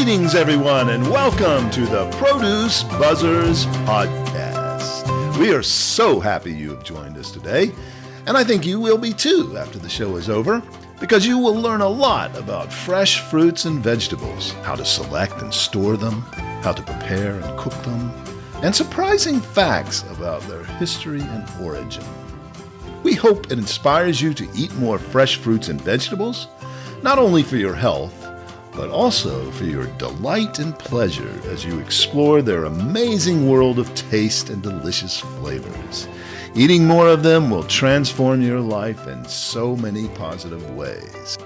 Greetings, everyone, and welcome to the Produce Buzzers podcast. We are so happy you have joined us today, and I think you will be too after the show is over, because you will learn a lot about fresh fruits and vegetables, how to select and store them, how to prepare and cook them, and surprising facts about their history and origin. We hope it inspires you to eat more fresh fruits and vegetables, not only for your health, but also for your delight and pleasure as you explore their amazing world of taste and delicious flavors. Eating more of them will transform your life in so many positive ways.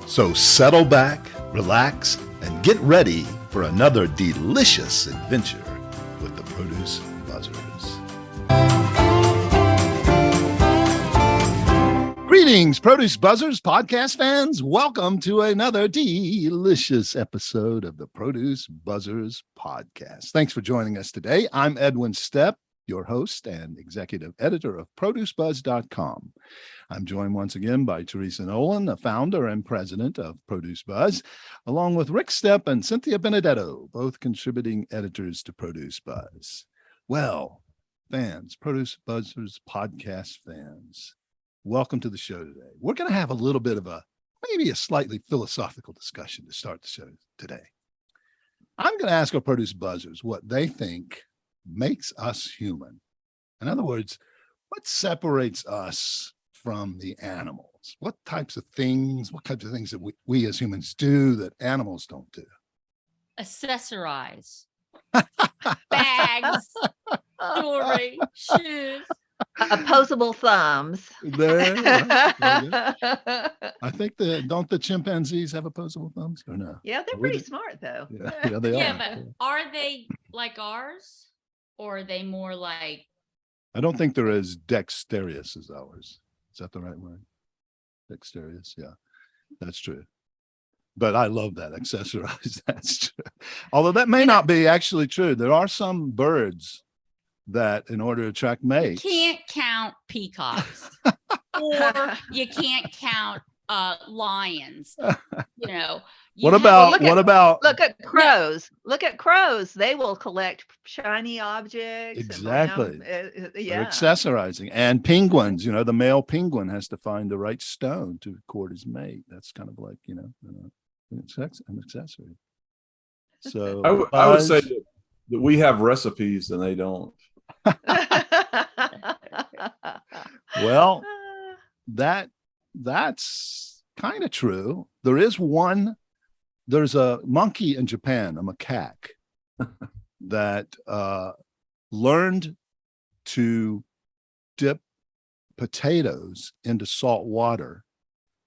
So settle back, relax, and get ready for another delicious adventure with the Produce Buzzers. Greetings, Produce Buzzers podcast fans. Welcome to another delicious episode of the Produce Buzzers podcast. Thanks for joining us today. I'm Edwin Stepp, your host and executive editor of ProduceBuzz.com. I'm joined once again by Teresa Nolan, the founder and president of Produce Buzz, along with Rick Stepp and Cynthia Benedetto, both contributing editors to Produce Buzz. Well, fans, Produce Buzzers podcast fans, welcome to the show today. We're going to have a little bit of maybe a slightly philosophical discussion to start the show today. I'm going to ask our Produce Buzzers what they think makes us human. In other words, what separates us from the animals? What types of things that we as humans do that animals don't do? Accessorize. Bags, jewelry, shoes. Opposable thumbs. There you go. I think don't the chimpanzees have opposable thumbs or no? Yeah, they're pretty smart though. Yeah, they are. Yeah, but are they like ours, or are they more like? I don't think they're as dexterous as ours. Is that the right word? Dexterous, yeah, that's true. But I love that, accessorized. That's true. Although that may not be actually true. There are some birds that, in order to attract mates, You can't count peacocks, or you can't count lions. You know. What about look at crows? Look at crows. They will collect shiny objects. Exactly. Yeah. They're accessorizing. And penguins, the male penguin has to find the right stone to court his mate. That's kind of like, an accessory. So I would say that we have recipes and they don't. Well, that's kind of true. There's a monkey in Japan, a macaque, that learned to dip potatoes into salt water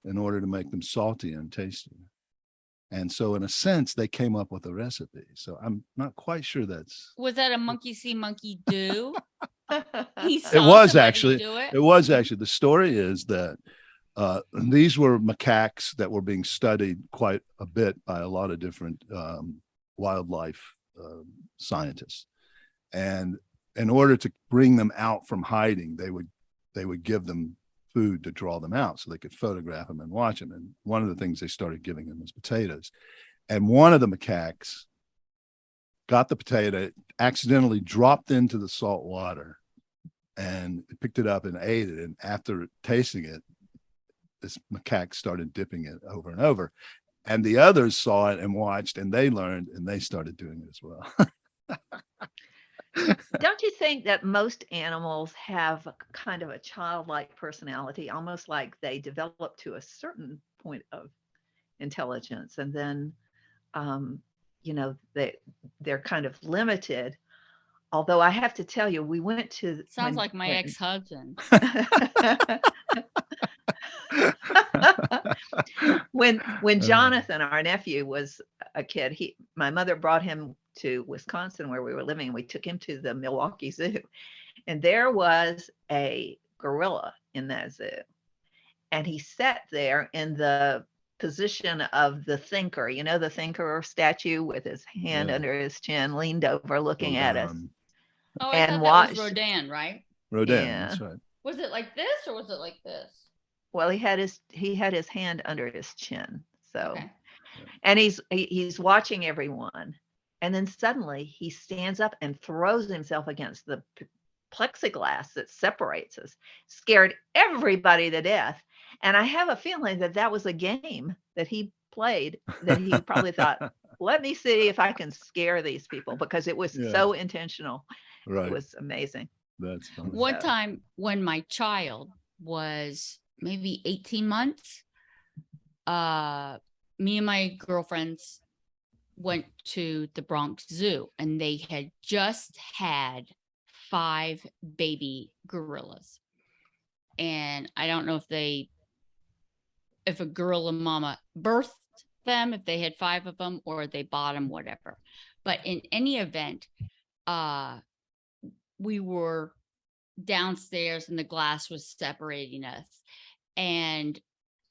in order to make them salty and tasty. And so in a sense, they came up with a recipe. So I'm not quite sure Was that a monkey see, monkey do? It was actually. The story is that these were macaques that were being studied quite a bit by a lot of different wildlife scientists. And in order to bring them out from hiding, they would give them food to draw them out so they could photograph them and watch them. And one of the things they started giving them was potatoes. And one of the macaques got the potato, accidentally dropped into the salt water, and picked it up and ate it. And after tasting it, this macaque started dipping it over and over. And the others saw it and watched, and they learned, and they started doing it as well. Don't you think that most animals have kind of a childlike personality, almost like they develop to a certain point of intelligence, and then, they're kind of limited. Although I have to tell you, we went to... Sounds like my ex-husband. When Jonathan, our nephew, was a kid, my mother brought him to Wisconsin where we were living, and we took him to the Milwaukee Zoo, and there was a gorilla in that zoo, and he sat there in the position of the thinker, the thinker statue with his hand under his chin, leaned over looking at us. Oh, I thought that was Rodin, right? Rodin, yeah. That's right. Was it like this or was it like this? Well, he had his hand under his chin. So, okay. And he's watching everyone. And then suddenly he stands up and throws himself against the plexiglass that separates us, scared everybody to death. And I have a feeling that that was a game that he played, that he probably thought, let me see if I can scare these people, because it was so intentional. Right. It was amazing. That's funny. One time when my child was maybe 18 months, me and my girlfriends went to the Bronx Zoo, and they had just had 5 baby gorillas. And I don't know if a gorilla mama birthed them, if they had 5 of them, or they bought them, whatever. But in any event, we were downstairs and the glass was separating us. And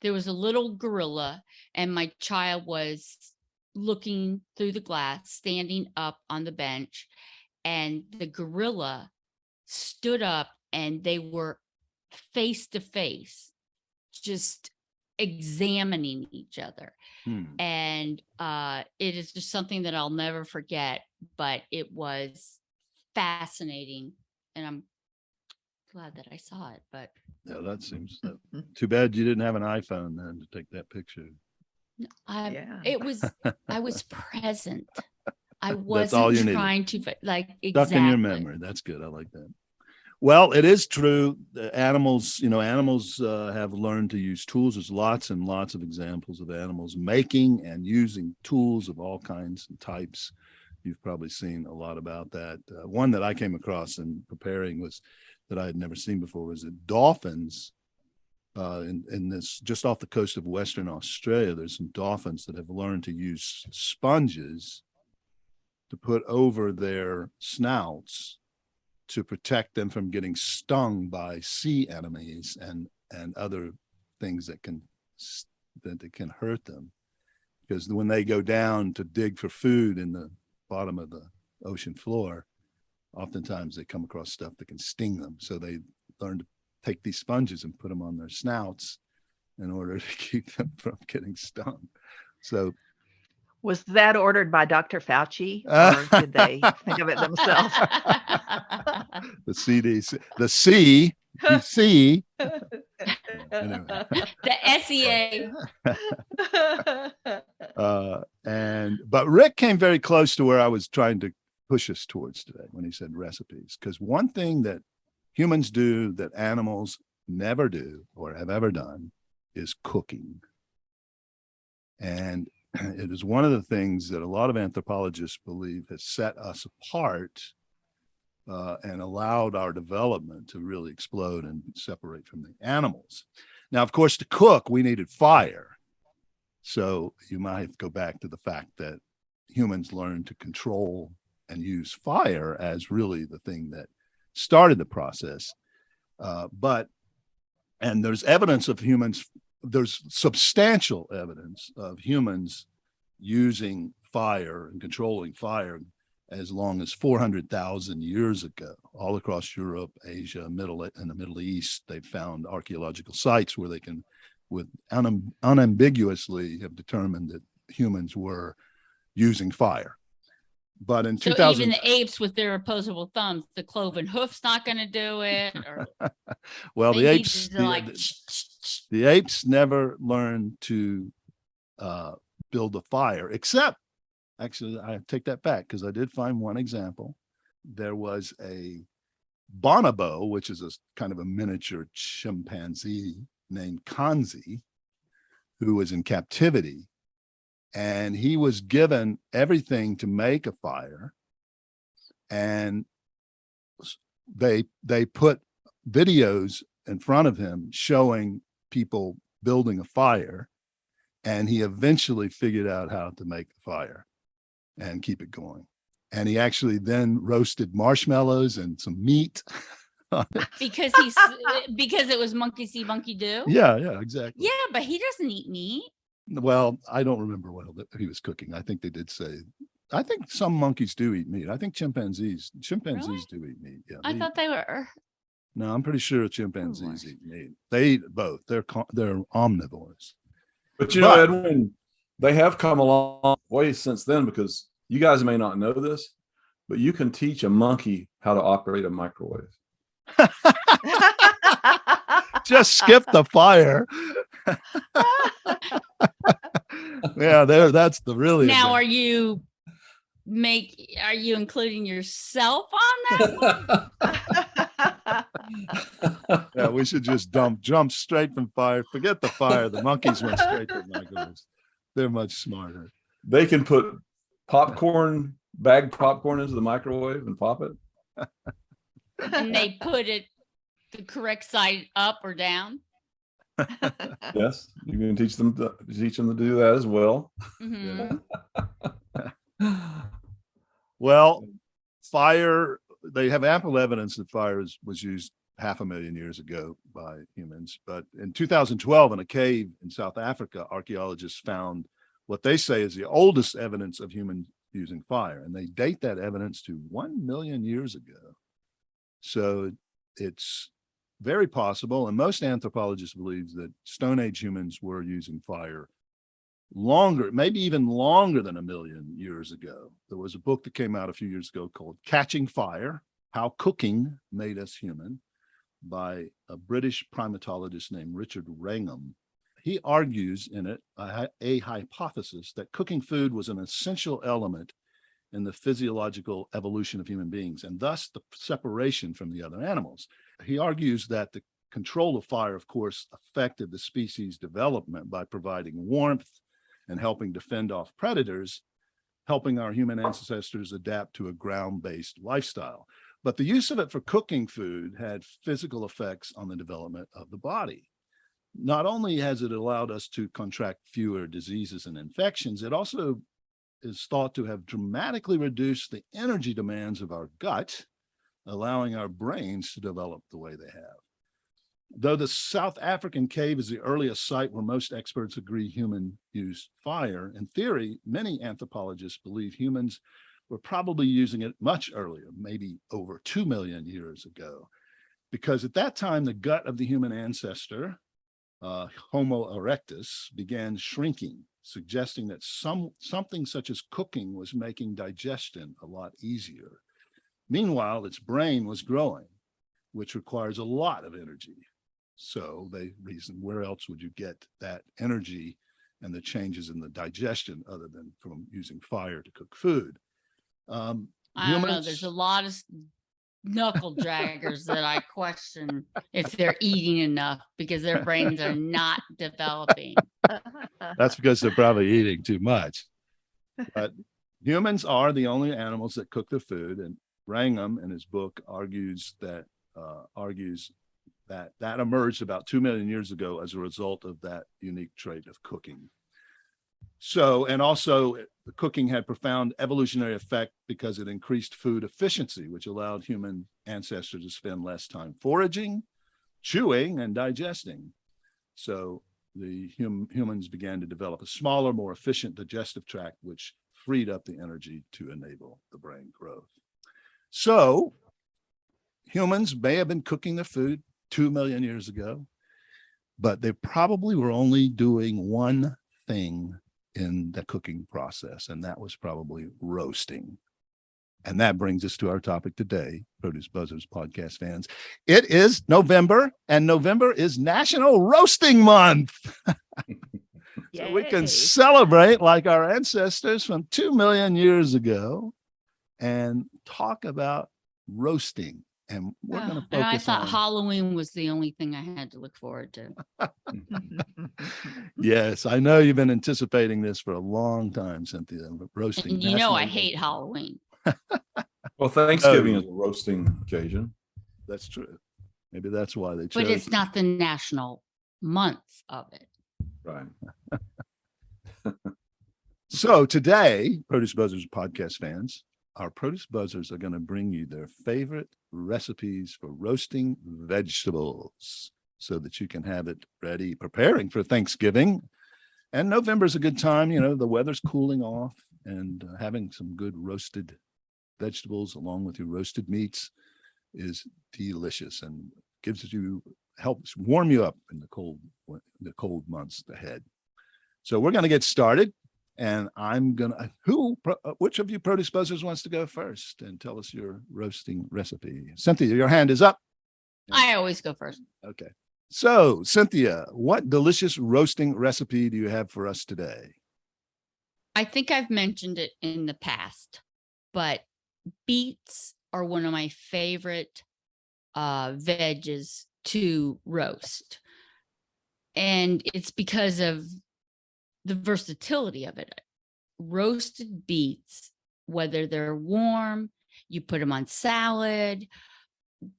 there was a little gorilla, and my child was looking through the glass, standing up on the bench, and the gorilla stood up, and they were face to face, just examining each other. And it is just something that I'll never forget, but it was fascinating, and I'm glad that I saw it. But yeah, that seems too bad you didn't have an iPhone then to take that picture. It was I was present. I That's all you wasn't needed. trying to like Stuck in your memory. That's good. I like that. Well, it is true. Animals have learned to use tools. There's lots and lots of examples of animals making and using tools of all kinds and types. You've probably seen a lot about that. One that I came across in preparing was that I had never seen before was that dolphins in this, just off the coast of Western Australia, there's some dolphins that have learned to use sponges to put over their snouts to protect them from getting stung by sea enemies and other things that can hurt them. Because when they go down to dig for food in the bottom of the ocean floor, oftentimes they come across stuff that can sting them. So they learn to take these sponges and put them on their snouts in order to keep them from getting stung. So was that ordered by Dr. Fauci, or did they think of it themselves? The CDC, the CDC, anyway. The SEA. But Rick came very close to where I was trying to push us towards today when he said recipes, because one thing that humans do that animals never do or have ever done is cooking. And it is one of the things that a lot of anthropologists believe has set us apart and allowed our development to really explode and separate from the animals. Now, of course, to cook, we needed fire. So you might go back to the fact that humans learned to control and use fire as really the thing that started the process. And there's evidence of humans, there's substantial evidence of humans using fire and controlling fire as long as 400,000 years ago, all across Europe, Asia, and the Middle East. They've found archaeological sites where they can, unambiguously, have determined that humans were using fire. But in 2000, even the apes with their opposable thumbs, the cloven hoof's not going to do it. Or well, the apes never learned to build a fire, except, actually, I take that back because I did find one example. There was a bonobo, which is a kind of a miniature chimpanzee named Kanzi, who was in captivity. And he was given everything to make a fire. And they put videos in front of him showing people building a fire. And he eventually figured out how to make the fire and keep it going. And he actually then roasted marshmallows and some meat. because it was monkey see, monkey do. Yeah, exactly. Yeah, but he doesn't eat meat. Well, I don't remember what he was cooking. I think they did say, I think some monkeys do eat meat. I think chimpanzees really? Do eat meat. Yeah, I thought they were. No, I'm pretty sure chimpanzees eat meat. They eat both. They're omnivores. But Edwin, They have come a long way since then, because you guys may not know this, but you can teach a monkey how to operate a microwave. Just skip the fire. Yeah, that's the really Now, advantage. are you including yourself on that one? Yeah, we should just jump straight from fire. Forget the fire. The monkeys went straight to the microwaves. They're much smarter. They can put bagged popcorn into the microwave and pop it. And they put it the correct side up or down. Yes, you can teach them to do that as well. Mhm. Well, fire, they have ample evidence that fire was used 500,000 years ago by humans. But in 2012, in a cave in South Africa, archaeologists found what they say is the oldest evidence of humans using fire. And they date that evidence to 1 million years ago. So it's very possible. And most anthropologists believe that Stone Age humans were using fire longer, maybe even longer than 1 million years ago. There was a book that came out a few years ago called Catching Fire: How Cooking Made Us Human, by a British primatologist named Richard Wrangham. He argues in it a hypothesis that cooking food was an essential element in the physiological evolution of human beings, and thus the separation from the other animals. He argues that the control of fire, of course, affected the species' development by providing warmth and helping to fend off predators, helping our human ancestors adapt to a ground-based lifestyle. But the use of it for cooking food had physical effects on the development of the body. Not only has it allowed us to contract fewer diseases and infections, it also is thought to have dramatically reduced the energy demands of our gut, allowing our brains to develop the way they have. Though the South African cave is the earliest site where most experts agree human used fire, in theory, many anthropologists believe humans were probably using it much earlier, maybe over 2 million years ago, because at that time, the gut of the human ancestor, Homo erectus, began shrinking, suggesting that something such as cooking was making digestion a lot easier. Meanwhile, its brain was growing, which requires a lot of energy. So they reasoned, where else would you get that energy and the changes in the digestion other than from using fire to cook food? I don't know. There's a lot of knuckle draggers that I question if they're eating enough because their brains are not developing. That's because they're probably eating too much. But humans are the only animals that cook the food, and Wrangham in his book argues that that emerged about 2 million years ago as a result of that unique trait of cooking. So, and also the cooking had profound evolutionary effect because it increased food efficiency, which allowed human ancestors to spend less time foraging, chewing, and digesting. So the humans began to develop a smaller, more efficient digestive tract, which freed up the energy to enable the brain growth. So humans may have been cooking their food 2 million years ago, but they probably were only doing one thing in the cooking process, and that was probably roasting. And that brings us to our topic today, Produce Buzzers podcast fans. It is November, and November is National Roasting Month. So we can celebrate like our ancestors from 2 million years ago and talk about roasting. And we're going to focus and I thought on Halloween was the only thing I had to look forward to. Yes, I know you've been anticipating this for a long time, Cynthia. Roasting. And you know I hate Halloween. Well, Thanksgiving is a roasting occasion. That's true. Maybe that's why they chose. But it's not the national month of it. Right. So today, Produce Buzzers podcast fans, our Produce Buzzers are going to bring you their favorite recipes for roasting vegetables so that you can have it ready, preparing for Thanksgiving. And November is a good time. You know, the weather's cooling off, and having some good roasted vegetables along with your roasted meats is delicious and helps warm you up in the cold months ahead. So we're going to get started. And which of you produce buzzers wants to go first and tell us your roasting recipe? Cynthia, your hand is up. I always go first. Okay. So, Cynthia, what delicious roasting recipe do you have for us today? I think I've mentioned it in the past, but beets are one of my favorite veggies to roast. And it's because of the versatility of it. Roasted beets, whether they're warm, you put them on salad,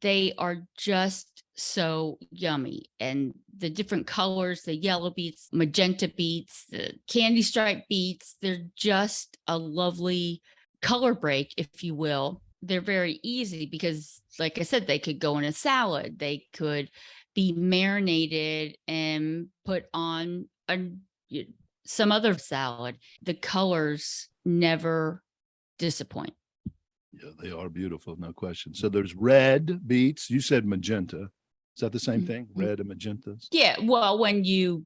they are just so yummy. And the different colors, the yellow beets, magenta beets, the candy stripe beets, they're just a lovely color break, if you will. They're very easy because, like I said, they could go in a salad. They could be marinated and put on some other salad. The colors never disappoint. Yeah, they are beautiful, no question. So there's red beets. You said magenta. Is that the same thing? Red and magentas? Yeah. Well, when you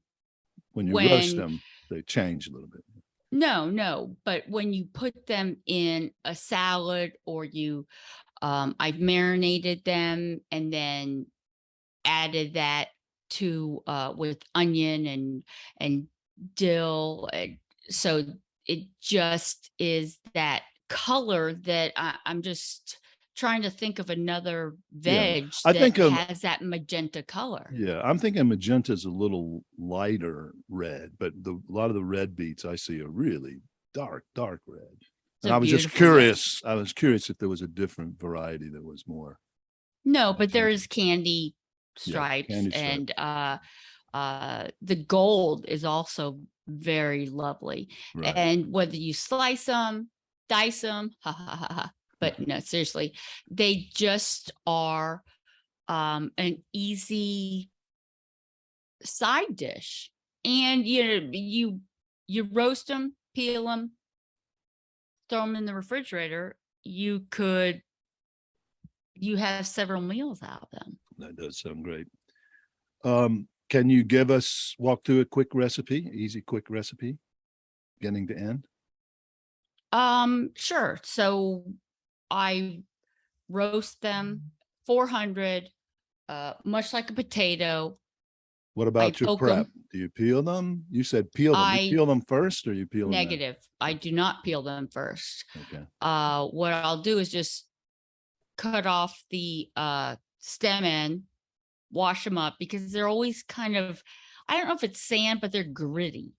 roast them, they change a little bit. No, but when you put them in a salad or I've marinated them and then added that to with onion and dill, so it just is that color that I'm just trying to think of another veg that has that magenta color. Yeah, I'm thinking magenta is a little lighter red, but a lot of the red beets I see are really dark red. And I was just curious. Red. I was curious if there was a different variety that was more. No, but there is candy stripes, and the gold is also very lovely. Right. And whether you slice them, dice them, but no, seriously, they just are an easy side dish. And you roast them, peel them, throw them in the refrigerator. You have several meals out of them. That does sound great. Can you walk through a quick recipe, easy, quick recipe, beginning to end? Sure. So I roast them 400, much like a potato. What about your prep? Do you peel them? You said peel them. You peel them first, or you peel them? Negative. I do not peel them first. Okay. What I'll do is just cut off the stem end, wash them up, because they're always kind of, I don't know if it's sand, but they're gritty.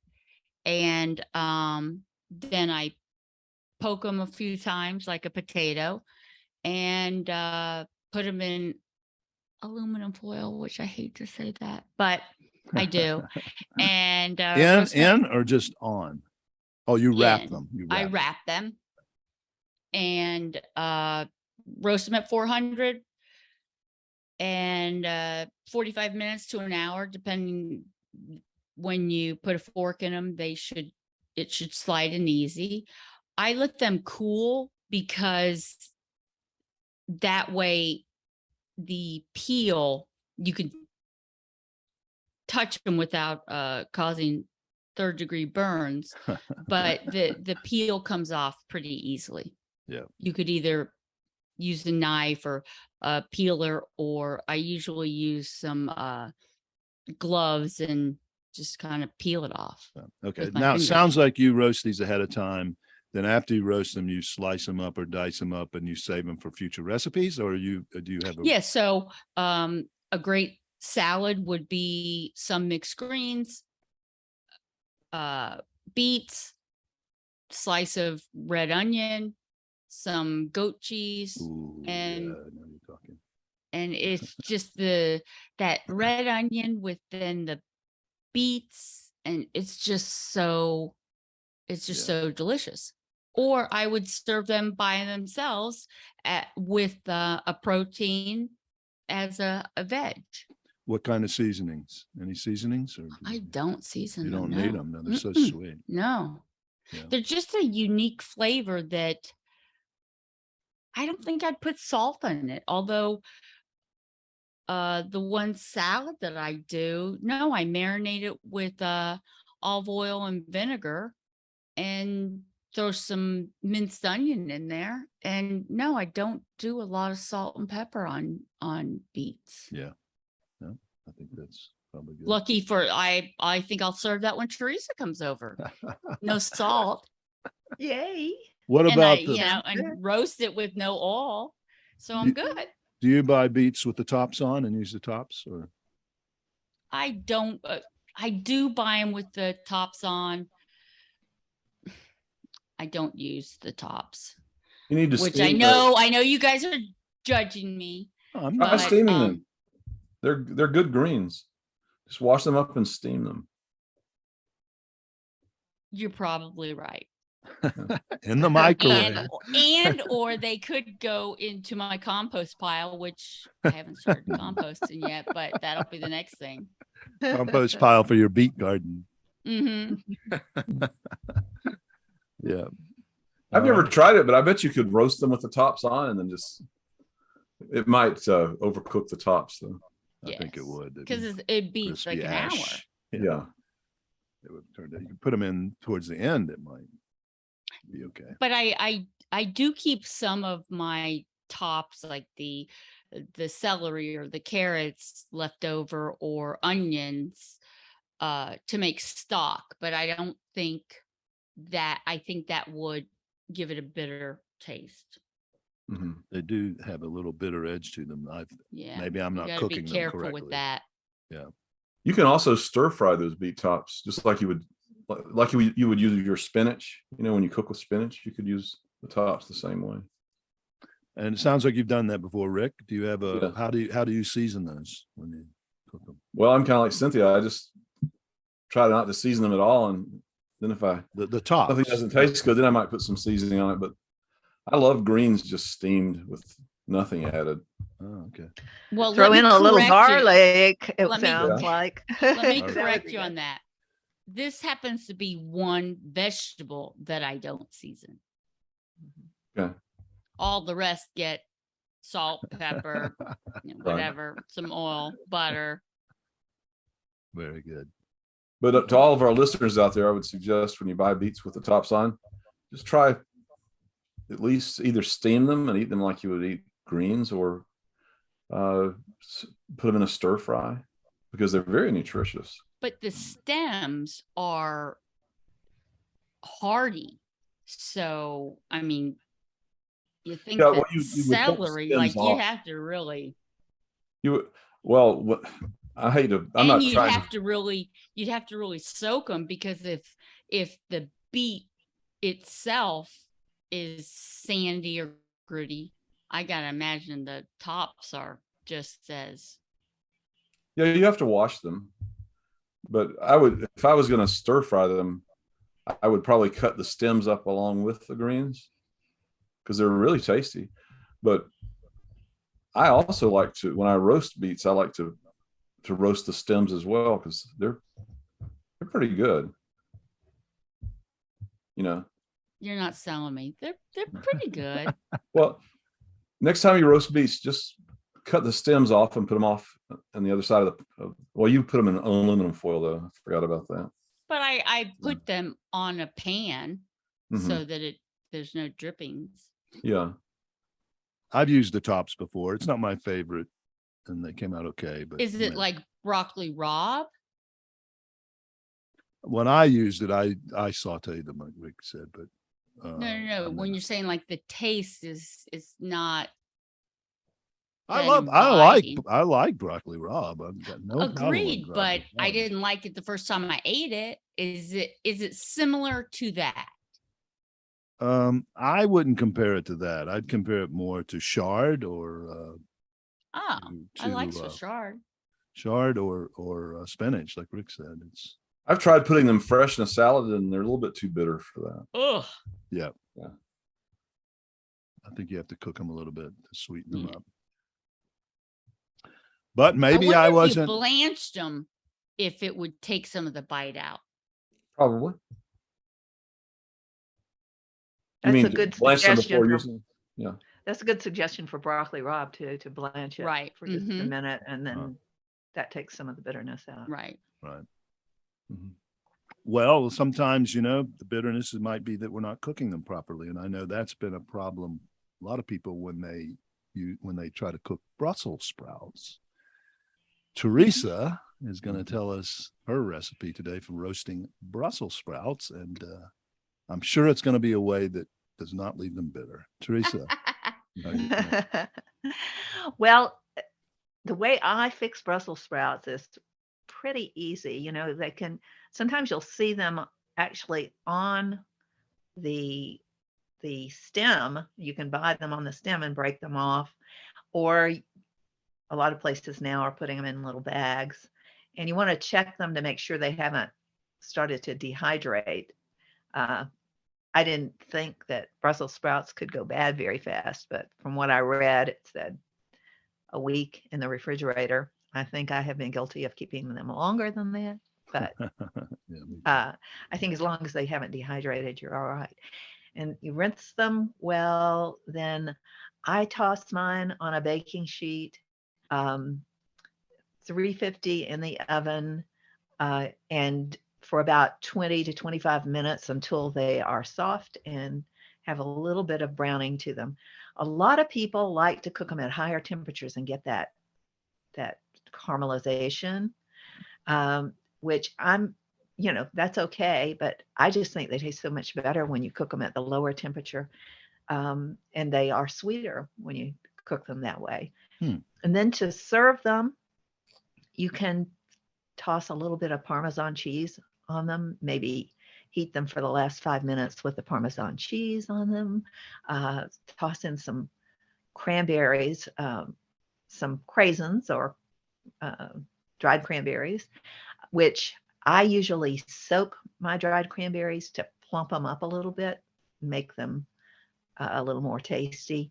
And then I poke them a few times like a potato and put them in aluminum foil, which I hate to say that, but I do. And in or just on? Oh, you wrap them. I wrap them and roast them at 400 and 45 minutes to an hour, depending. When you put a fork in them, it should slide in easy. I let them cool because that way the peel, you can touch them without causing third-degree burns, but the peel comes off pretty easily. Yeah. You could either use a knife or a peeler, or I usually use some gloves and just kind of peel it off. Okay. Now it sounds like you roast these ahead of time. Then after you roast them, you slice them up or dice them up and you save them for future recipes, or do you have Yeah. So a great salad would be some mixed greens, beets, slice of red onion, some goat cheese. Ooh, and yeah, I know you're talking. And it's just that red onion within the beets, and it's just so delicious. Or I would serve them by themselves with a protein as a veg. What kind of seasonings? Any seasonings? Or I don't season them. You don't need them. No, they're so sweet. No. Yeah. They're just a unique flavor that I don't think I'd put salt in it. Although the one salad that I do, no, I marinate it with olive oil and vinegar and throw some minced onion in there. And no, I don't do a lot of salt and pepper on beets. Yeah. No, I think that's probably good. Lucky for I think I'll serve that when Teresa comes over. No salt. Yay. What And about and roast it with no oil. So I'm good. do you buy beets with the tops on and use the tops, or? I don't. I do buy them with the tops on. I don't use the tops, You need to which steam I know you guys are judging me. I'm Try but, steaming them. They're good greens. Just wash them up and steam them. You're probably right. in the microwave. And or they could go into my compost pile, which I haven't started composting yet, but that'll be the next thing. Compost pile for your beet garden. Hmm. Yeah. I've never tried it, but I bet you could roast them with the tops on and then just, it might overcook the tops though. I think it would. Because it'd be like an hour. Yeah. It would turn out. You can put them in towards the end, it might be okay. But I do keep some of my tops, like the celery or the carrots left over, or onions to make stock. But I don't think that, I think that would give it a bitter taste. Mm-hmm. They do have a little bitter edge to them. Maybe I'm not cooking be them careful correctly. with that. Yeah. You can also stir fry those beet tops, just like you would use your spinach. You know, when you cook with spinach, you could use the tops the same way. And it sounds like you've done that before, Rick. Do you have Yeah. how do you season those when you cook them? Well, I'm kind of like Cynthia. I just try not to season them at all, and then if The tops. something doesn't taste good, then I might put some seasoning on it. But I love greens just steamed with nothing added. Oh, okay. Well, Throw in a little correct you. garlic, it Let me- sounds like. Let me That would correct be you good. on that. This happens to be one vegetable that I don't season. Okay. All the rest get salt, pepper, whatever, some oil, butter. Very good. But to all of our listeners out there, I would suggest when you buy beets with the tops on, just try at least either steam them and eat them like you would eat greens, or put them in a stir fry, because they're very nutritious. But the stems are hardy. So, I mean, you think Yeah, that well, you would cut the celery, stems like you off. have to really, I hate to. I'm and not you'd trying. have to really soak them, because if the beet itself is sandy or gritty, I gotta imagine the tops are just as. Yeah, you have to wash them. But I would, if I was going to stir fry them, I would probably cut the stems up along with the greens, because they're really tasty. But I also like to, when I roast beets, I like to roast the stems as well, because they're pretty good. You know. You're not selling me. They're pretty good. Well, next time you roast beets, just cut the stems off and put them off on the other side of well, you put them in aluminum foil though. I forgot about that. But I put them on a pan Mhm. so that there's no drippings. Yeah. I've used the tops before. It's not my favorite, and they came out okay. But Is it like broccoli rabe? when I used it, I sauteed them, like Rick said, but No. When you're saying like the taste is not. I inviting. like broccoli rabe. I've got no problem with Agreed, broccoli but I rabe. didn't like it the first time I ate it. Is it similar to that? I wouldn't compare it to that. I'd compare it more to chard or Oh, I like to, chard. or spinach, like Rick said. It's I've tried putting them fresh in a salad, and they're a little bit too bitter for that. Ugh. yeah. Yeah. I think you have to cook them a little bit to sweeten them Yeah. up. But maybe I wonder if you wasn't. blanched them, if it would take some of the bite out. Probably. That's a good blanch them suggestion. before using them? Yeah. That's a good suggestion for broccoli rabe too, to blanch it Right. for just a Mhm. minute, and then that takes some of the bitterness out. Right. Right. Mhm. Well, sometimes, the bitterness might be that we're not cooking them properly. And I know that's been a problem. A lot of people, when they try to cook Brussels sprouts. Teresa is going to tell us her recipe today for roasting Brussels sprouts. And I'm sure it's going to be a way that does not leave them bitter. Teresa. Well, the way I fix Brussels sprouts is pretty easy. Sometimes you'll see them actually on the stem. You can buy them on the stem and break them off, or a lot of places now are putting them in little bags, and you want to check them to make sure they haven't started to dehydrate. I didn't think that Brussels sprouts could go bad very fast, but from what I read, it said a week in the refrigerator. I think I have been guilty of keeping them longer than that, but I think as long as they haven't dehydrated, you're all right. And you rinse them well. Then I toss mine on a baking sheet, 350 in the oven, and for about 20 to 25 minutes until they are soft and have a little bit of browning to them. A lot of people like to cook them at higher temperatures and get that caramelization, which that's okay, but I just think they taste so much better when you cook them at the lower temperature, and they are sweeter when you cook them that way. And then to serve them, you can toss a little bit of Parmesan cheese on them, maybe heat them for the last 5 minutes with the Parmesan cheese on them, toss in some cranberries, some craisins or dried cranberries, which I usually soak my dried cranberries to plump them up a little bit, make them a little more tasty.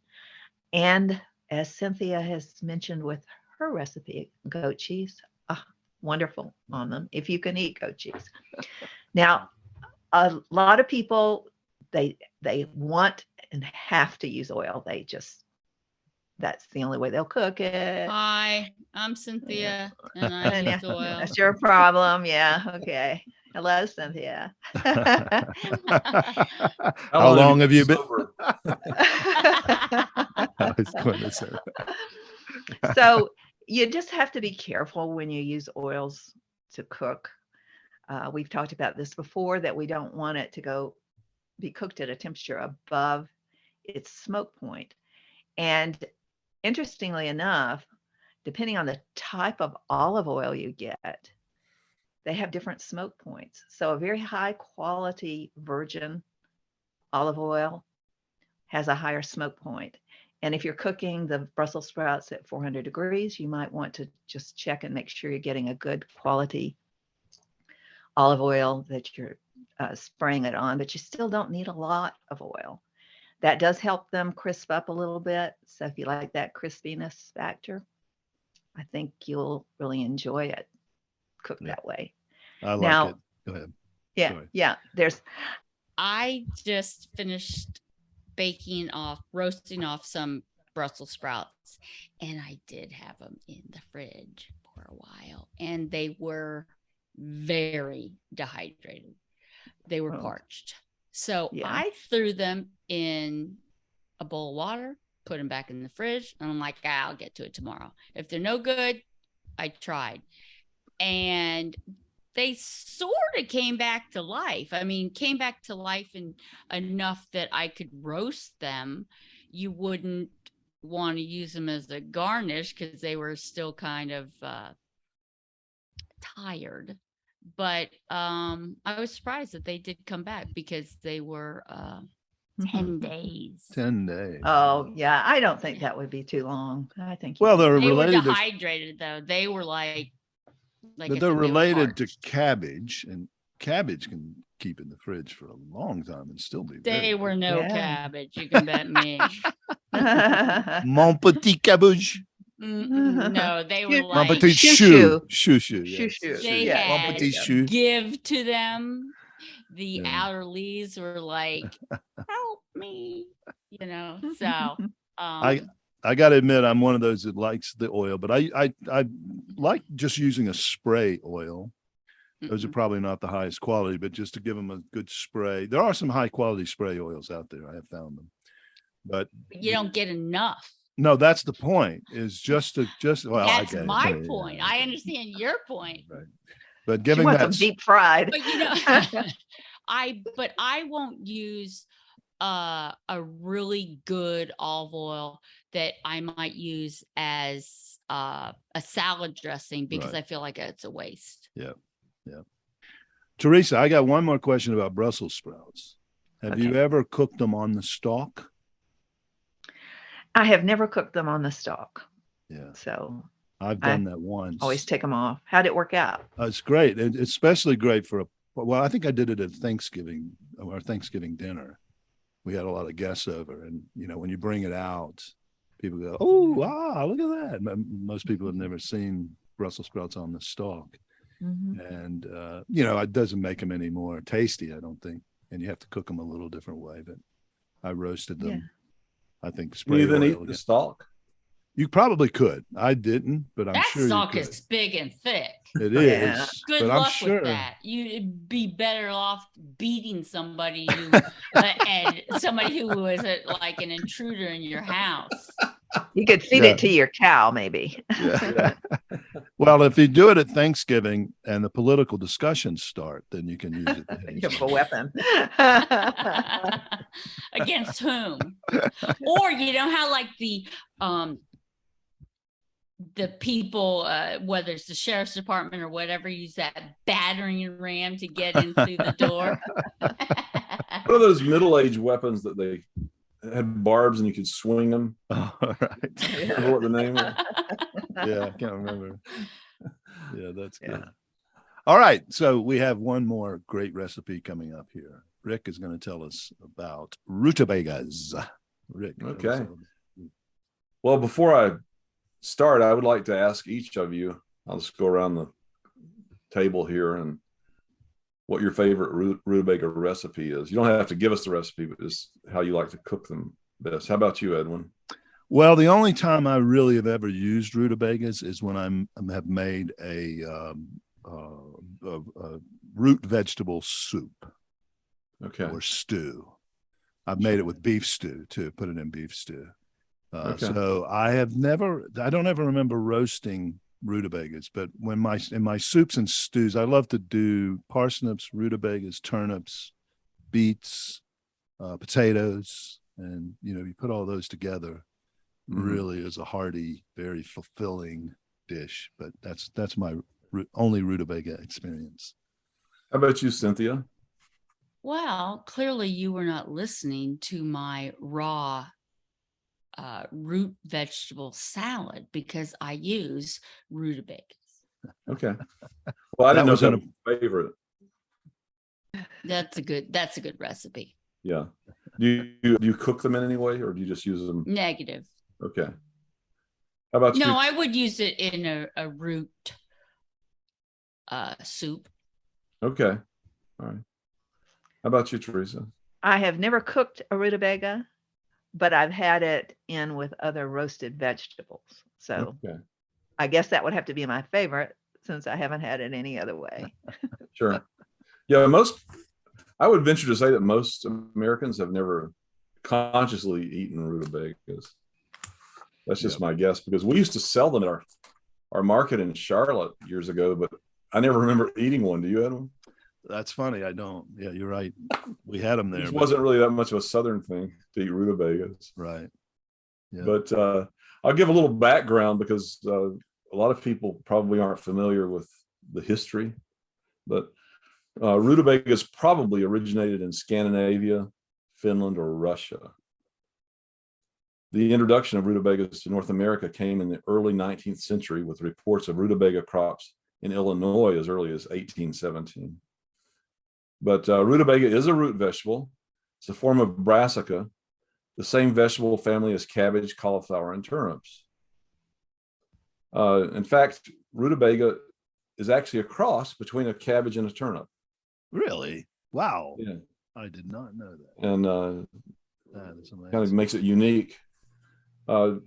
And as Cynthia has mentioned with her recipe, goat cheese, wonderful on them if you can eat goat cheese. Now, a lot of people, they want and have to use oil. That's the only way they'll cook it. Hi, I'm Cynthia, and I use oil. That's your problem. Yeah. Okay. Hello, Cynthia. How long have you been? I was going to say. So you just have to be careful when you use oils to cook. We've talked about this before, that we don't want it to be cooked at a temperature above its smoke point. And interestingly enough, depending on the type of olive oil you get, they have different smoke points. So a very high quality virgin olive oil has a higher smoke point. And if you're cooking the Brussels sprouts at 400 degrees, you might want to just check and make sure you're getting a good quality olive oil that you're spraying it on, but you still don't need a lot of oil. That does help them crisp up a little bit. So if you like that crispiness factor, I think you'll really enjoy it cooked that way. I like it. Go ahead. Yeah. Sorry. Yeah. I just finished roasting off some Brussels sprouts, and I did have them in the fridge for a while, and they were very dehydrated. They were parched. So I threw them in a bowl of water, put them back in the fridge, and I'm like, I'll get to it tomorrow. If they're no good, I tried. And they sort of came back to life. I mean, came back to life enough that I could roast them. You wouldn't want to use them as a garnish because they were still kind of tired. But I was surprised that they did come back because they were 10 days. 10 days. Oh, yeah. I don't think that would be too long. I think. Well, they were dehydrated, though. They were like but they're related to cabbage, and cabbage can keep in the fridge for a long time and still be. They were no cabbage. You can bet me. Mon petit cabbage. No, they were Mon like petit chou. They had give to them. The outer leaves were like, help me, so I got to admit, I'm one of those that likes the oil, but I like just using a spray oil Those are Mm-mm. probably not the highest quality, but just to give them a good spray. There are some high quality spray oils out there. I have found them, but You don't get enough. no, that's the point. Is well, I That's get it. my Yeah, point. yeah, I okay. understand your point. Right. But She giving wants that them deep fried. But I won't use a really good olive oil that I might use as a salad dressing because Right. I feel like it's a waste. Yeah. Teresa, I got one more question about Brussels sprouts. Have you Okay. ever cooked them on the stalk? I have never cooked them on the stalk, Yeah, so I've I done that once. always take them off. How'd it work out? It's great. It's especially great for well, I think I did it at Thanksgiving, our Thanksgiving dinner. We had a lot of guests over, and when you bring it out, people go, "Oh, wow, look at that!" Most people have never seen Brussels sprouts on the stalk, and it doesn't make them any more tasty, I don't think. And you have to cook them a little different way. But I roasted them. Yeah. I think Can spray you then oil. eat the stalk? You probably could. I didn't, but I'm That sure you stalk could. is big and thick. It Yeah. is. Good but I'm luck sure. with that. You'd be better off beating somebody who and somebody who was like an intruder in your house. You could feed Yeah. it to your cow, maybe. Yeah. Well, if you do it at Thanksgiving and the political discussions start, then you can use it. You have a weapon. Against whom? Or how like the people, whether it's the sheriff's department or whatever, use that battering ram to get in through the door. What are those middle-aged weapons that they had barbs and you could swing them? All right. Remember what the name was? Yeah, I can't remember. Yeah, that's good. Yeah. All right. So we have one more great recipe coming up here. Rick is going to tell us about rutabagas. Rick. Okay. Well, before I start, I would like to ask each of you, I'll just go around the table here, and what your favorite rutabaga recipe is. You don't have to give us the recipe, but just how you like to cook them best. How about you, Edwin? Well, the only time I really have ever used rutabagas is when I have made a root vegetable soup. Okay. Or stew. I've made it with beef stew too. Put it in beef stew. Okay. So I don't ever remember roasting rutabagas, but in my soups and stews, I love to do parsnips, rutabagas, turnips, beets, potatoes, and you put all those together. Really is a hearty, very fulfilling dish. But that's my only rutabaga experience. How about you, Cynthia? Well, clearly you were not listening to my raw root vegetable salad because I use rutabagas. Okay. Well, I didn't know if was that was a favorite. That's a good recipe. Yeah. Do you cook them in any way, or do you just use them? Negative. Okay. How about you? No, I would use it in a root soup. Okay. All right. How about you, Teresa? I have never cooked a rutabaga, but I've had it in with other roasted vegetables. So Okay. I guess that would have to be my favorite since I haven't had it any other way. Sure. Yeah, I would venture to say that most Americans have never consciously eaten rutabagas. That's just my guess, because we used to sell them at our market in Charlotte years ago, but I never remember eating one. Do you, Edwin? That's funny. I don't. Yeah, you're right. We had them there. It wasn't really that much of a Southern thing to eat rutabagas. Right. Yeah. But I'll give a little background because a lot of people probably aren't familiar with the history. But rutabagas probably originated in Scandinavia, Finland, or Russia. The introduction of rutabagas to North America came in the early 19th century with reports of rutabaga crops in Illinois as early as 1817. But rutabaga is a root vegetable. It's a form of brassica, the same vegetable family as cabbage, cauliflower, and turnips. In fact, rutabaga is actually a cross between a cabbage and a turnip. Really? Wow. Yeah. I did not know that. And That is amazing. kind of makes it unique. Other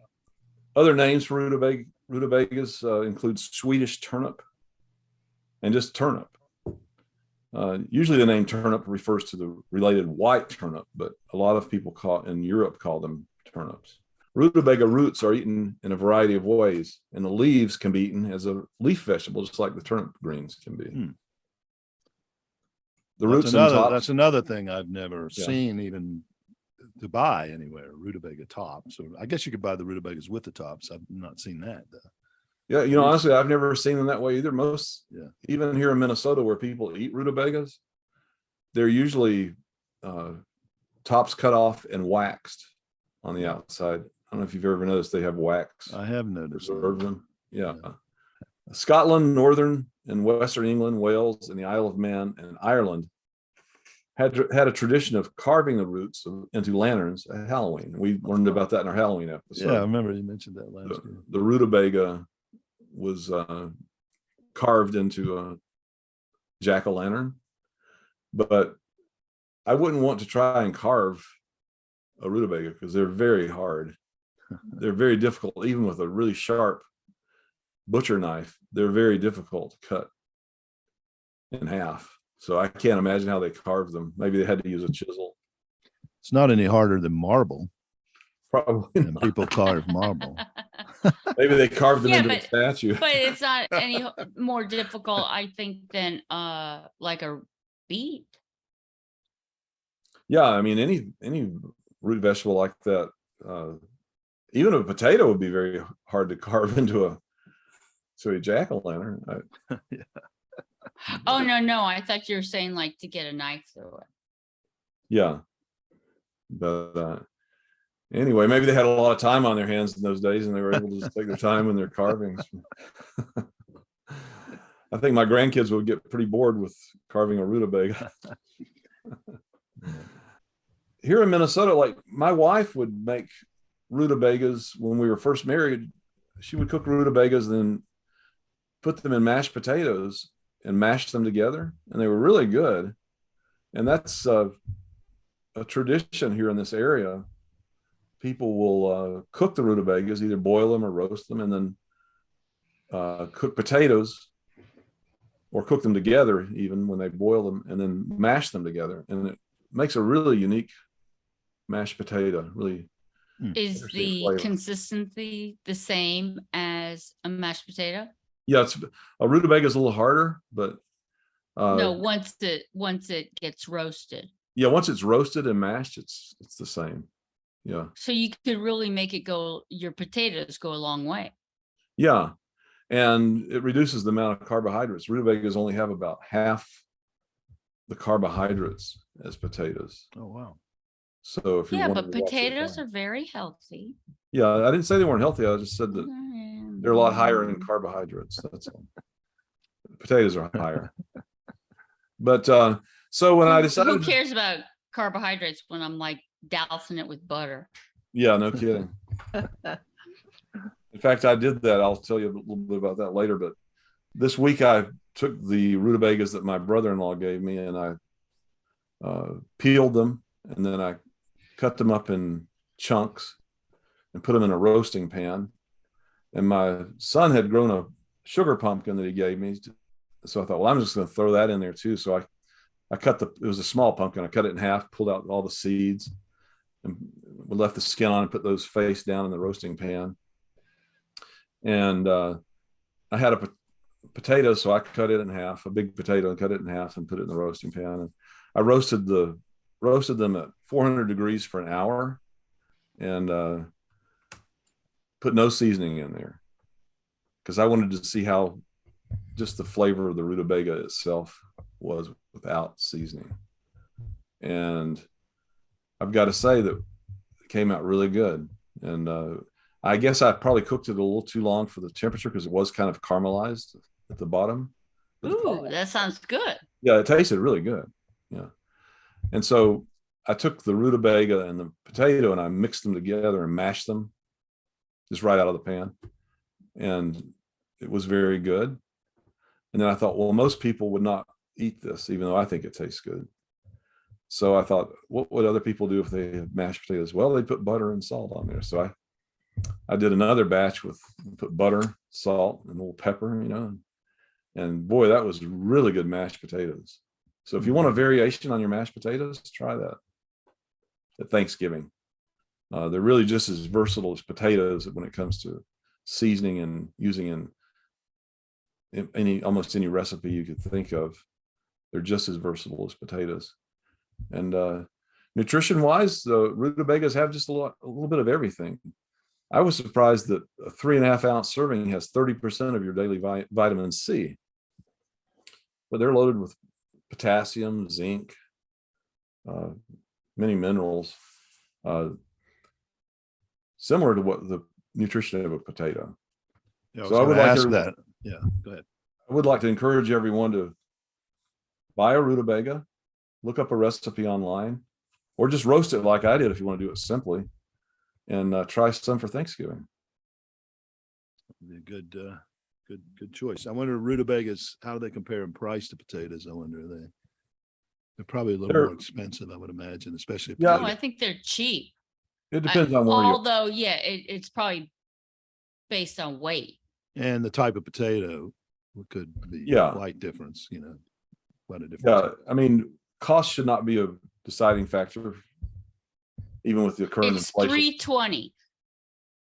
names for rutabagas include Swedish turnip and just turnip. Usually the name turnip refers to the related white turnip, but a lot of people in Europe call them turnips. Rutabaga roots are eaten in a variety of ways, and the leaves can be eaten as a leaf vegetable, just like the turnip greens can be. The roots and tops. That's another thing I've never seen even to buy anywhere, rutabaga tops. Or I guess you could buy the rutabagas with the tops. I've not seen that though. Yeah, honestly, I've never seen them that way either. Even here in Minnesota where people eat rutabagas, they're usually tops cut off and waxed on the outside. I don't know if you've ever noticed they have wax. I have noticed. Preserve them. Yeah. Scotland, Northern and Western England, Wales, and the Isle of Man and Ireland had a tradition of carving the roots into lanterns at Halloween. We learned about that in our Halloween episode. Yeah, I remember you mentioned that last year. The rutabaga was carved into a jack-o'-lantern, but I wouldn't want to try and carve a rutabaga because they're very hard. They're very difficult, even with a really sharp butcher knife. They're very difficult to cut in half. So I can't imagine how they carved them. Maybe they had to use a chisel. It's not any harder than marble. Probably and not. People carve marble. Maybe they carved them into a statue. But it's not any more difficult, I think, than like a beet. Yeah, I mean, any root vegetable like that, even a potato would be very hard to carve into a jack-o'-lantern. Yeah. Oh no! I thought you were saying like to get a knife through it. Yeah, but anyway, maybe they had a lot of time on their hands in those days, and they were able to just take their time in their carvings. I think my grandkids would get pretty bored with carving a rutabaga. Here in Minnesota, like my wife would make rutabagas when we were first married. She would cook rutabagas and then put them in mashed potatoes and mash them together, and they were really good. And that's a tradition here in this area. People will cook the rutabagas, either boil them or roast them, and then cook potatoes or cook them together even when they boil them, and then mash them together. And it makes a really unique mashed potato. Really. Is the flavor. Consistency the same as a mashed potato? Yeah, a rutabaga is a little harder, but no, once it gets roasted. Yeah, once it's roasted and mashed, it's the same. Yeah. So you could really make your potatoes go a long way. Yeah, and it reduces the amount of carbohydrates. Rutabagas only have about half the carbohydrates as potatoes. Oh wow. So if you but potatoes are very healthy. Yeah, I didn't say they weren't healthy. I just said that they're a lot higher in carbohydrates. That's all. Potatoes are higher. But so when I decided, who cares about carbohydrates when I'm like dousing it with butter? Yeah, no kidding. In fact, I did that. I'll tell you a little bit about that later. But this week I took the rutabagas that my brother-in-law gave me, and I peeled them, and then I cut them up in chunks and put them in a roasting pan. And my son had grown a sugar pumpkin that he gave me. So I thought, well, I'm just going to throw that in there too. So I cut it was a small pumpkin. I cut it in half, pulled out all the seeds, and we left the skin on and put those face down in the roasting pan. And I had a potato, so I cut it in half, a big potato, and cut it in half and put it in the roasting pan. And I roasted them at 400 degrees for an hour, and put no seasoning in there because I wanted to see how just the flavor of the rutabaga itself was without seasoning. And I've got to say that it came out really good. And I guess I probably cooked it a little too long for the temperature because it was kind of caramelized at the bottom. Ooh, that sounds good. Yeah, it tasted really good. Yeah. And so I took the rutabaga and the potato and I mixed them together and mashed them just right out of the pan. And it was very good. And then I thought, well, most people would not eat this, even though I think it tastes good. So I thought, what would other people do if they have mashed potatoes? Well, they put butter and salt on there. So I did another batch put butter, salt, and a little pepper, and boy, that was really good mashed potatoes. So if you want a variation on your mashed potatoes, try that at Thanksgiving. They're really just as versatile as potatoes when it comes to seasoning and using in almost any recipe you could think of. They're just as versatile as potatoes. And nutrition wise, the rutabagas have just a little bit of everything. I was surprised that a 3.5 ounce serving has 30% of your daily vitamin C, but they're loaded with potassium, zinc, many minerals, similar to what the nutrition of a potato. Yeah, So I would like to that. Yeah, go ahead. I would like to encourage everyone to buy a rutabaga, look up a recipe online, or just roast it like I did if you want to do it simply, and try some for Thanksgiving. Be a good choice. I wonder rutabagas, how do they compare in price to potatoes? I wonder. They're probably a little more expensive, I would imagine, especially. No, I think they're cheap. It depends on where although, yeah, it's probably based on weight and the type of potato could be a slight difference. Quite a difference. Yeah, I mean, cost should not be a deciding factor, even with the current inflation. It's $3.20.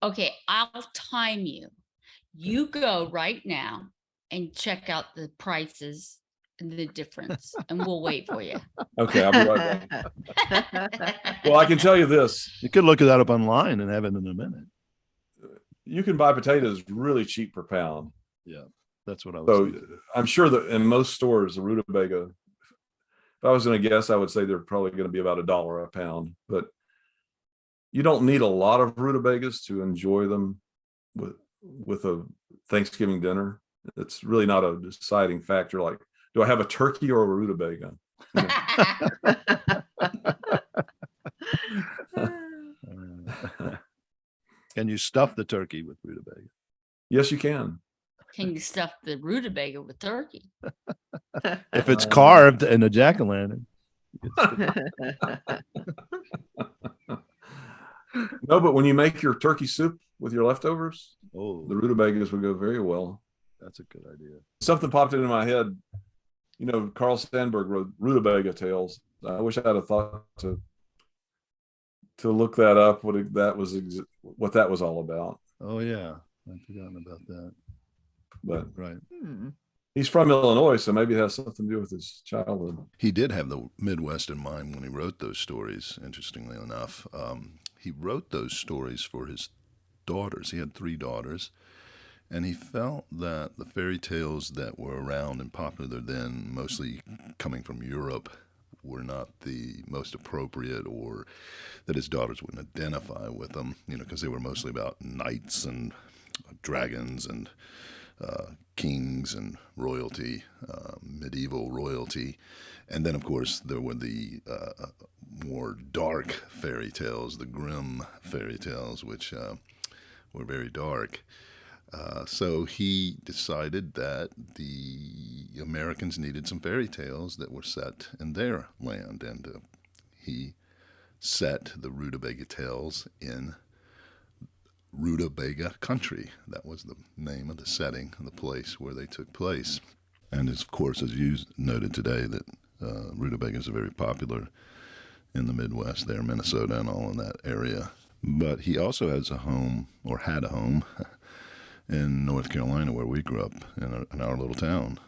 Okay, I'll time you. You go right now and check out the prices and the difference, and we'll wait for you. Okay, I'll be right back. Well, I can tell you this. You could look that up online and have it in a minute. You can buy potatoes really cheap per pound. Yeah, that's what I was thinking. I'm sure that in most stores, the rutabaga, if I was going to guess, I would say they're probably going to be about $1 a pound. But you don't need a lot of rutabagas to enjoy them with a Thanksgiving dinner. It's really not a deciding factor. Like, do I have a turkey or a rutabaga? Can you stuff the turkey with rutabaga? Yes, you can. Can you stuff the rutabaga with turkey? If it's carved in a jack-o'-lantern. No, but when you make your turkey soup with your leftovers, the rutabagas would go very well. That's a good idea. Something popped into my head. Carl Sandburg wrote Rutabaga Tales. I wish I'd have thought to look that up. What that was all about. Oh yeah, I've forgotten about that. But right, he's from Illinois, so maybe it has something to do with his childhood. He did have the Midwest in mind when he wrote those stories. Interestingly enough, he wrote those stories for his daughters. He had 3 daughters. And he felt that the fairy tales that were around and popular then, mostly coming from Europe, were not the most appropriate, or that his daughters wouldn't identify with them, because they were mostly about knights and dragons and kings and royalty, medieval royalty. And then, of course, there were the more dark fairy tales, the grim fairy tales, which were very dark. So he decided that the Americans needed some fairy tales that were set in their land, and he set the Rutabaga Tales in Rutabaga country. That was the name of the setting, the place where they took place. And of course, as you noted today, that rutabagas are very popular in the Midwest there, Minnesota and all in that area. But he also has a home, or had a home, in North Carolina, where we grew up, in our little town,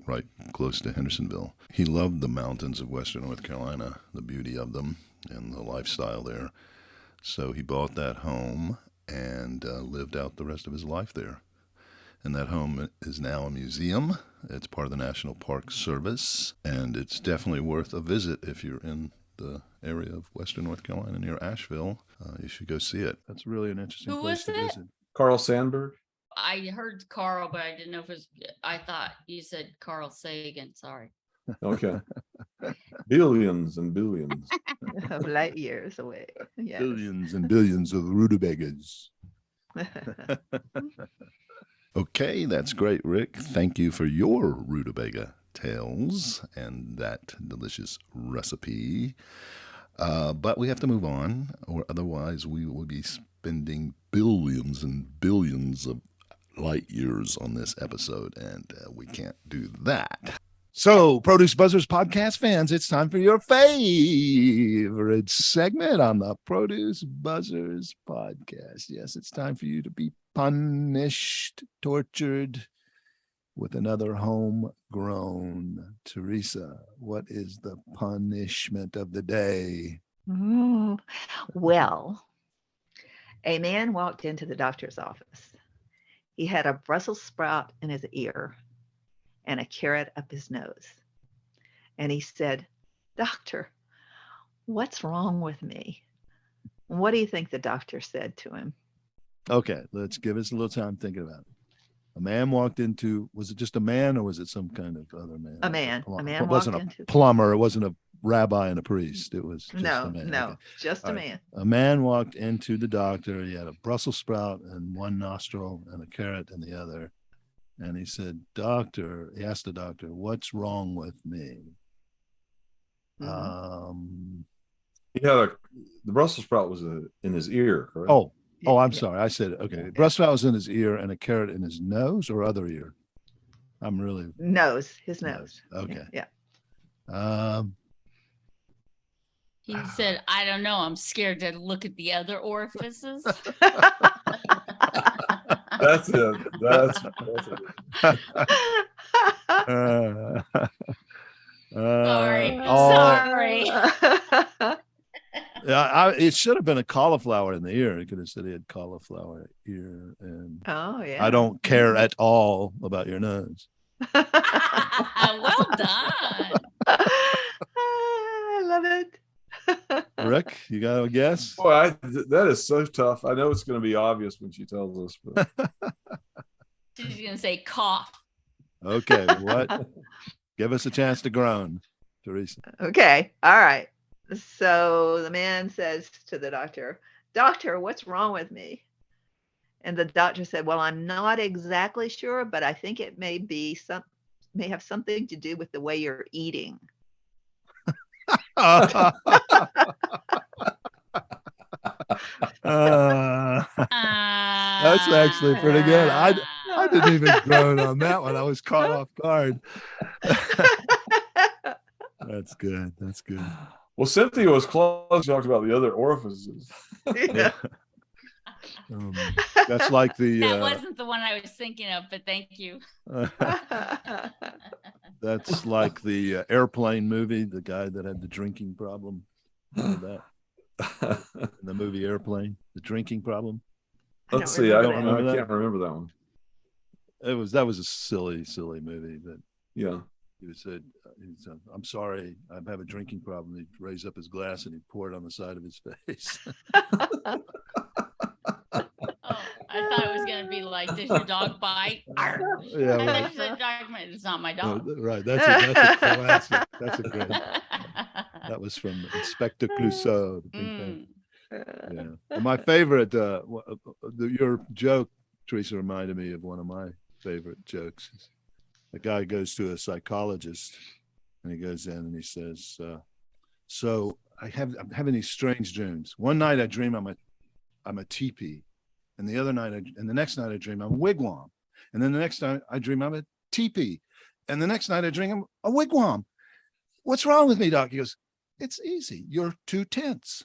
right close to Hendersonville. He loved the mountains of western North Carolina, the beauty of them, and the lifestyle there. So he bought that home and lived out the rest of his life there. And that home is now a museum. It's part of the National Park Service, and it's definitely worth a visit if you're in the area of western North Carolina near Asheville. You should go see it. That's really an interesting place to visit. Carl Sandburg. I heard Carl, but I didn't know if it was. I thought you said Carl Sagan. Sorry. Okay. Billions and billions of light years away. Yes. Billions and billions of rutabagas. Okay, that's great, Rick. Thank you for your rutabaga tales and that delicious recipe. But we have to move on, or otherwise we will be spending billions and billions of light years on this episode, and we can't do that. So, Produce Buzzers podcast fans, it's time for your favorite segment on the Produce Buzzers podcast. Yes, it's time for you to be punished, tortured with another homegrown. Teresa, what is the punishment of the day? Well, a man walked into the doctor's office. He had a Brussels sprout in his ear and a carrot up his nose. And he said, "Doctor, what's wrong with me?" What do you think the doctor said to him? Okay, let's give us a little time thinking about it. A man walked into, was it just a man or was it some kind of other man? A man. A man It wasn't walked a into. plumber. It wasn't a rabbi and a priest. It was just No, a man. no, Okay. just a All right. man. A man walked into the doctor. He had a Brussels sprout in one nostril and a carrot in the other. And he said, "Doctor," he asked the doctor, "what's wrong with me?" He had the Brussels sprout was in his ear, correct? I'm sorry. I said, okay. Brussels sprout was in his ear and a carrot in his nose or other ear? I'm really. His nose. Okay. Yeah. He said, "I don't know. I'm scared to look at the other orifices." That's it. That's it. Sorry. Yeah, it should have been a cauliflower in the ear. He could have said he had cauliflower ear, and Yeah. I don't care at all about your nose. Well done. I love it. Rick, you got a guess? Boy, that is so tough. I know it's going to be obvious when she tells us, but She's going to say cough. Okay, what? Give us a chance to groan, Teresa. Okay. All right. So the man says to the doctor, "Doctor, what's wrong with me?" And the doctor said, "Well, I'm not exactly sure, but I think it may have something to do with the way you're eating." That's actually pretty good. I didn't even groan on that one. I was caught off guard. That's good. That's good. Well, Cynthia was close. She talked about the other orifices. Yeah. That's like the. That wasn't the one I was thinking of, but thank you. That's like the airplane movie, the guy that had the drinking problem. Remember that? In the movie Airplane, the drinking problem. Let's see. I don't remember that. can't remember that one. That was a silly movie. But Yeah. he said, "I'm sorry, I have a drinking problem." He'd raise up his glass and he'd pour it on the side of his face. Oh, I thought it was going to be like, "Does your dog bite?" Yeah, right. It's not my dog. Right. That's a classic. That's a good. That was from Inspector Clouseau. The Pink Panther. Yeah. And my favorite, your joke, Teresa, reminded me of one of my favorite jokes. A guy goes to a psychologist and he goes in and he says, "So I'm having these strange dreams. One night I dream I'm a teepee, and the next night I dream I'm a wigwam, and then the next time I dream I'm a teepee, and the next night I dream I'm a wigwam. What's wrong with me, doc?" He goes, "It's easy. You're too tense."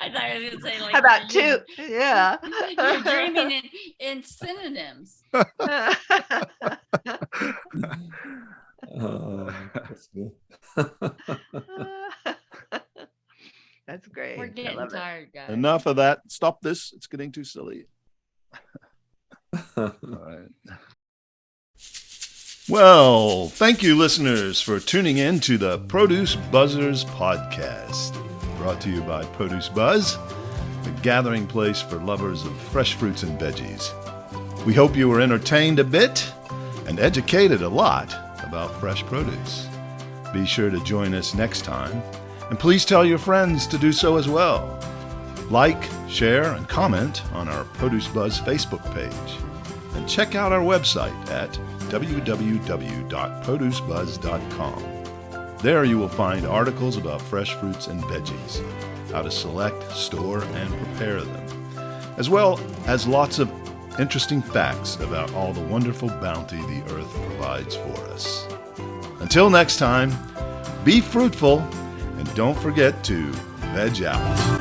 I thought I was going to say, like, How about two? Yeah. You're dreaming in synonyms. That's good. That's great. We're I getting love it. tired, guys. Enough of that. Stop this. It's getting too silly. All right. Well, thank you, listeners, for tuning in to the Produce Buzzers podcast, brought to you by Produce Buzz, the gathering place for lovers of fresh fruits and veggies. We hope you were entertained a bit and educated a lot about fresh produce. Be sure to join us next time, and please tell your friends to do so as well. Like, share, and comment on our Produce Buzz Facebook page, and check out our website at www.producebuzz.com. There you will find articles about fresh fruits and veggies, how to select, store, and prepare them, as well as lots of interesting facts about all the wonderful bounty the earth provides for us. Until next time, be fruitful and don't forget to veg out.